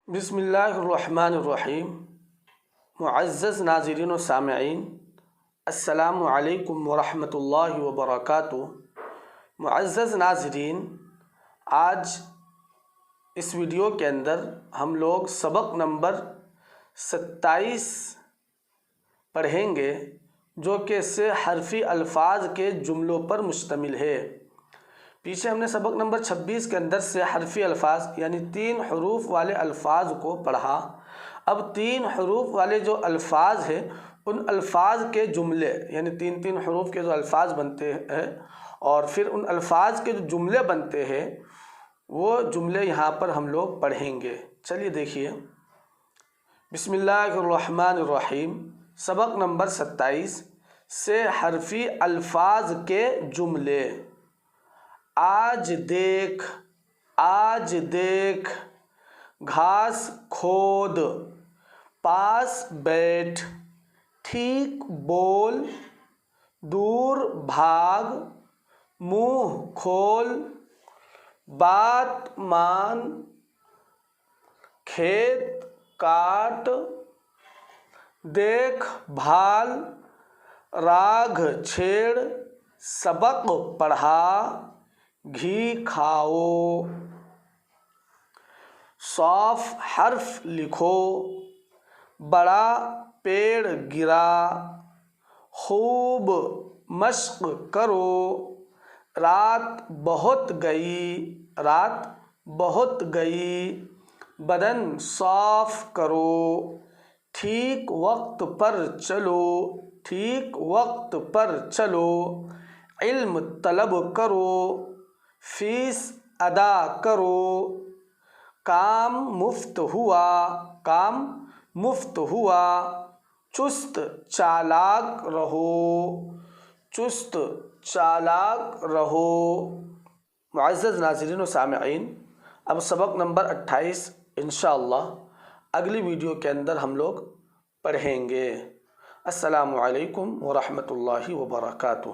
بسم اللہ الرحمن الرحیم۔ معزز ناظرین و سامعین، السلام علیکم ورحمۃ اللہ وبرکاتہ۔ معزز ناظرین، آج اس ویڈیو کے اندر ہم لوگ سبق نمبر 27 پڑھیں گے، جو کہ سے حرفی الفاظ کے جملوں پر مشتمل ہے۔ پیچھے ہم نے سبق نمبر 26 کے اندر سے حرفی الفاظ یعنی 3 حروف والے الفاظ کو پڑھا۔ اب 3 حروف والے جو الفاظ ہیں ان الفاظ کے جملے یعنی 3 حروف کے جو الفاظ بنتے ہیں اور پھر ان الفاظ کے جو جملے بنتے ہیں وہ جملے یہاں پر ہم لوگ پڑھیں گے۔ چلیے دیکھیے، بسم اللہ الرحمن الرحیم۔ سبق نمبر 27 سے حرفی الفاظ کے جملے۔ آج دیکھ، آج دیکھ، گھاس کھود، پاس بیٹھ، ٹھیک بول، دور بھاگ، منہ کھول، بات مان، کھیت کاٹ، دیکھ بھال، راگ چھیڑ، سبق پڑھا، گھی کھاؤ۔ صاف حرف لکھو، بڑا پیڑ گرا، خوب مشق کرو، رات بہت گئی، رات بہت گئی، بدن صاف کرو، ٹھیک وقت پر چلو، ٹھیک وقت پر چلو، علم طلب کرو، فیس ادا کرو، کام مفت ہوا، کام مفت ہوا، چست چالاک رہو، چست چالاک رہو۔ معزز ناظرین و سامعین، اب سبق نمبر 28 انشاءاللہ اگلی ویڈیو کے اندر ہم لوگ پڑھیں گے۔ السلام علیکم ورحمۃ اللہ وبرکاتہ۔